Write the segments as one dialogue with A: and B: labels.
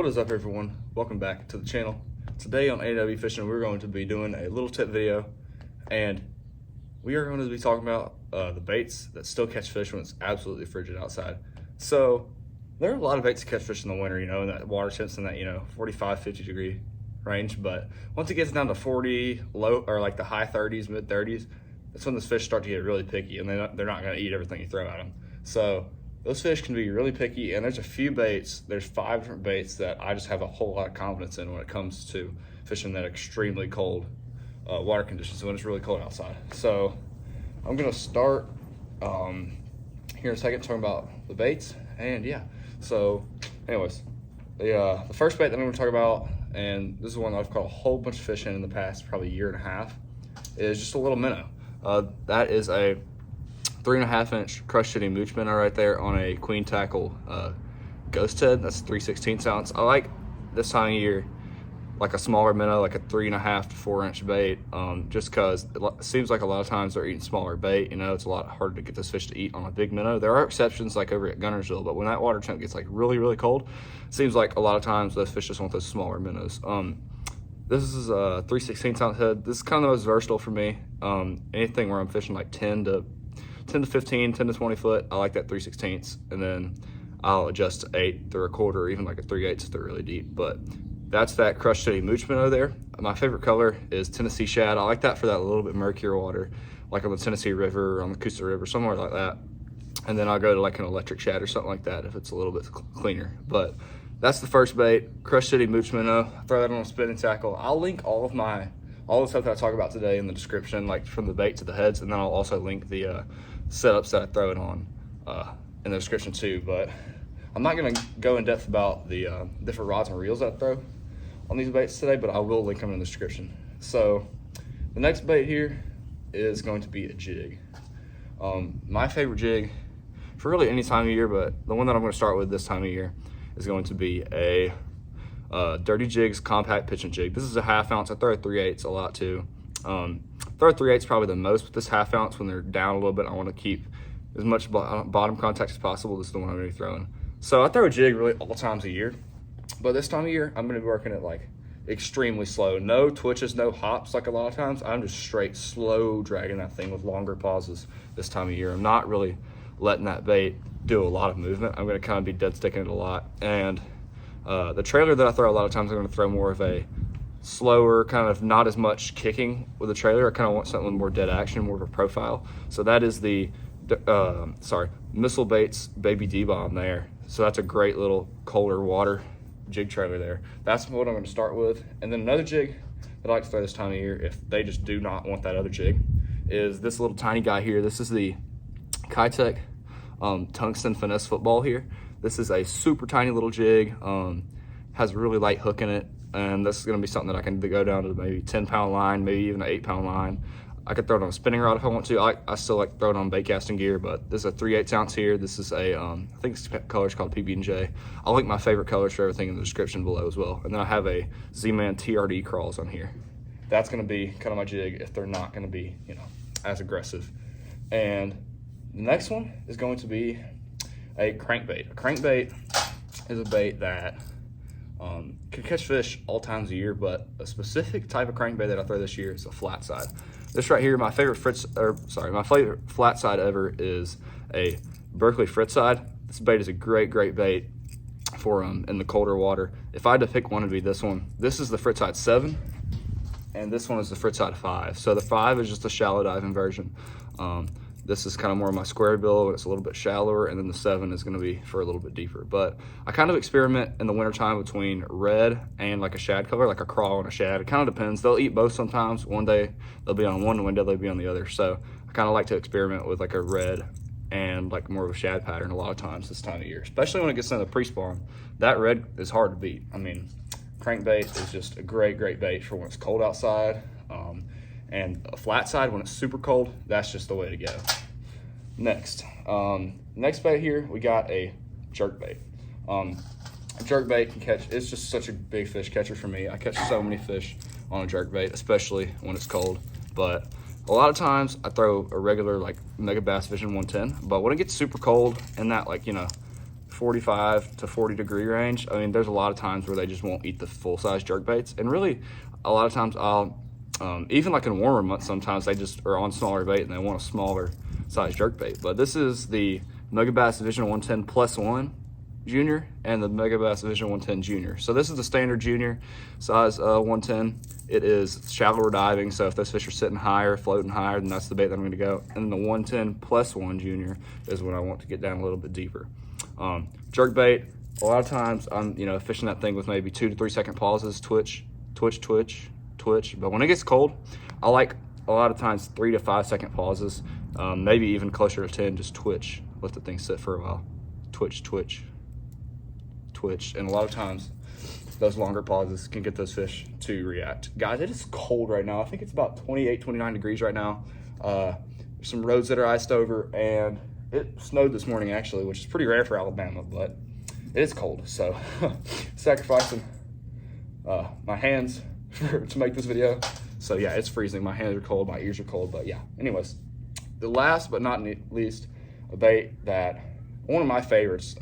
A: What is up, everyone? Welcome back to the channel. Today on AW Fishing, we're going to be doing a little tip video, and we are going to be talking about the baits that still catch fish when it's absolutely frigid outside. So there are a lot of baits to catch fish in the winter, in that water temps in that 45, 50 degree range. But once it gets down to 40, low or like the high 30s, mid 30s, that's when the fish start to get really picky, and they're not going to eat everything you throw at them. So those fish can be really picky, and there's a few baits, there's 5 different baits that I just have a whole lot of confidence in when it comes to fishing that extremely cold water conditions when it's really cold outside. So I'm gonna start here in a second talking about the baits, and yeah. So anyways, the first bait that I'm gonna talk about, and this is one that I've caught a whole bunch of fish in the past probably year and a half, is just a little minnow. That is a 3.5 inch crushed shitty mooch minnow right there on a queen tackle ghost head. That's 3/16 ounce. I like this time of year like a smaller minnow, like a 3.5 to 4 inch bait, just because it seems like a lot of times they're eating smaller bait. It's a lot harder to get this fish to eat on a big minnow. There are exceptions like over at Gunnersville, but when that water temp gets like really cold, it seems like a lot of times those fish just want those smaller minnows. This is a 3/16 ounce head. This is kind of the most versatile for me. Anything where I'm fishing like 10 to 15, 10 to 20 foot, I like that 3/16, and then I'll adjust to 8 to a quarter, or even like a 3/8 if they're really deep. But that's that crushed shitty mooch minnow there. My favorite color is Tennessee Shad. I like that for that little bit murkier water, like on the Tennessee River or on the Coosa River, somewhere like that. And then I'll go to like an electric shad or something like that if it's a little bit cleaner. But that's the first bait, crushed shitty mooch minnow. I throw that on a spinning tackle. I'll link all the stuff that I talk about today in the description, like from the bait to the heads, and then I'll also link the setups that I throw it on in the description too. But I'm not gonna go in depth about the different rods and reels that I throw on these baits today, but I will link them in the description. So the next bait here is going to be a jig. My favorite jig for really any time of year, but the one that I'm gonna start with this time of year is going to be a Dirty Jigs compact pitching jig. This is a 1/2 ounce. I throw a 3/8 a lot too. Throw a 3/8 probably the most, but this 1/2 ounce when they're down a little bit, I want to keep as much bottom contact as possible. This is the one I'm going to be throwing. So I throw a jig really all times of year, but this time of year I'm going to be working it like extremely slow. No twitches, no hops like a lot of times. I'm just straight slow dragging that thing with longer pauses this time of year. I'm not really letting that bait do a lot of movement. I'm going to kind of be dead sticking it a lot. And the trailer that I throw a lot of times, I'm going to throw more of a slower, kind of not as much kicking with the trailer. I kind of want something more dead action, more of a profile. So that is the Missile Baits Baby D-Bomb there. So that's a great little colder water jig trailer there. That's what I'm going to start with. And then another jig that I like to throw this time of year, if they just do not want that other jig, is this little tiny guy here. This is the Kitech Tungsten Finesse football here. This is a super tiny little jig, has a really light hook in it, and this is going to be something that I can go down to maybe 10-pound line, maybe even an 8-pound line. I could throw it on a spinning rod if I want to. I still like to throw it on bait casting gear, but this is a 3/8 ounce here. This is a, I think this color is called PB&J. I'll link my favorite colors for everything in the description below as well. And then I have a Z-Man TRD Craws on here. That's going to be kind of my jig if they're not going to be, as aggressive. And the next one is going to be a crankbait. A crankbait is a bait that can catch fish all times of year, but a specific type of crankbait that I throw this year is a flat side. This right here, my favorite flat side ever is a Berkeley Fritz side. This bait is a great bait for in the colder water. If I had to pick one, it'd be this one. This is the Fritz side 7, and this one is the Fritz side 5. So the 5 is just a shallow diving version. This is kind of more of my square bill, and it's a little bit shallower, and then the 7 is going to be for a little bit deeper. But I kind of experiment in the wintertime between red and like a shad color, like a craw and a shad. It kind of depends. They'll eat both sometimes. One day they'll be on one, and one day they'll be on the other. So I kind of like to experiment with like a red and like more of a shad pattern a lot of times this time of year, especially when it gets into the pre-spawn. That red is hard to beat. I mean, crankbait is just a great bait for when it's cold outside. And a flat side when it's super cold, that's just the way to go. Next bait here, we got a jerkbait. A jerkbait can catch, it's just such a big fish catcher for me. I catch so many fish on a jerkbait, especially when it's cold. But a lot of times I throw a regular like mega bass fishing 110, but when it gets super cold in that 45 to 40 degree range, I mean, there's a lot of times where they just won't eat the full-size jerkbaits. And really, a lot of times I'll, even like in warmer months, sometimes they just are on smaller bait and they want a smaller size jerkbait. But this is the Megabass Division 110 Plus 1 Junior and the Megabass Division 110 Junior. So this is the standard junior size 110. It is shallower diving, so if those fish are sitting higher, floating higher, then that's the bait that I'm going to go. And the 110 Plus 1 Junior is when I want to get down a little bit deeper. Jerkbait, a lot of times I'm fishing that thing with maybe 2 to 3 second pauses, twitch, twitch, twitch, twitch. But when it gets cold, I like a lot of times 3 to 5 second pauses, maybe even closer to 10, just twitch, let the thing sit for a while. Twitch, twitch, twitch. And a lot of times those longer pauses can get those fish to react. Guys, it is cold right now. I think it's about 28, 29 degrees right now. There's some roads that are iced over, and it snowed this morning actually, which is pretty rare for Alabama, but it is cold. So sacrificing my hands to make this video. So yeah, it's freezing. My hands are cold, my ears are cold, but yeah. Anyways, the last but not least, a bait that one of my favorites.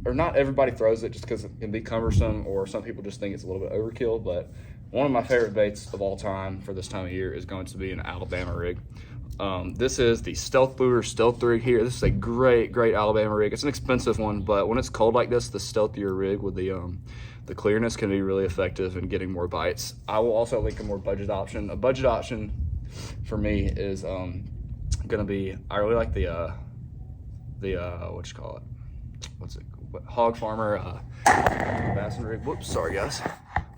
A: Not everybody throws it just because it can be cumbersome, or some people just think it's a little bit overkill, but one of my favorite baits of all time for this time of year is going to be an Alabama rig. This is the Stealth Lure Stealth rig here. This is a great Alabama rig. It's an expensive one, but when it's cold like this, the stealthier rig with the clearness can be really effective in getting more bites. I will also link a more budget option. A budget option for me is gonna be, I really like the what you call it? What's it? Hog Farmer Bassin rig. Whoops, sorry guys.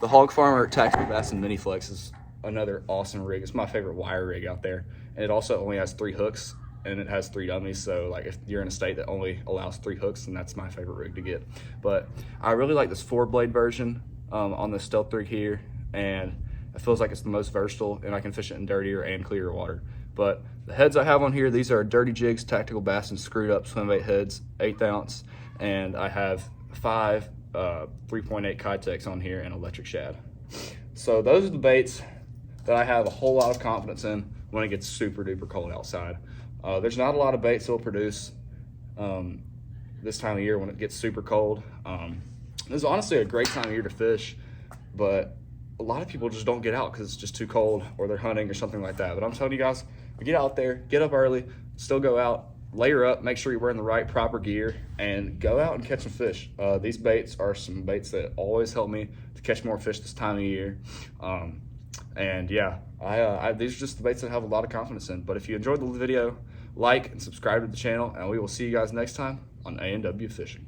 A: The Hog Farmer Tactical Bassin Mini Flex is another awesome rig. It's my favorite wire rig out there, and it also only has 3 hooks and it has 3 dummies. So like if you're in a state that only allows 3 hooks, then that's my favorite rig to get. But I really like this 4-blade version on the Stealth rig here, and it feels like it's the most versatile, and I can fish it in dirtier and clearer water. But the heads I have on here, these are Dirty Jigs Tactical Bassin screwed up swim bait heads, 1/8 ounce, and I have 5 3.8 Kitex on here and electric shad. So those are the baits that I have a whole lot of confidence in when it gets super duper cold outside. There's not a lot of baits that will produce this time of year when it gets super cold. This is honestly a great time of year to fish, but a lot of people just don't get out because it's just too cold, or they're hunting or something like that. But I'm telling you guys, get out there, get up early, still go out, layer up, make sure you're wearing the right proper gear, and go out and catch some fish. These baits are some baits that always help me to catch more fish this time of year. And yeah, these are just the baits that I have a lot of confidence in. But if you enjoyed the video, like and subscribe to the channel, and we will see you guys next time on A&W Fishing.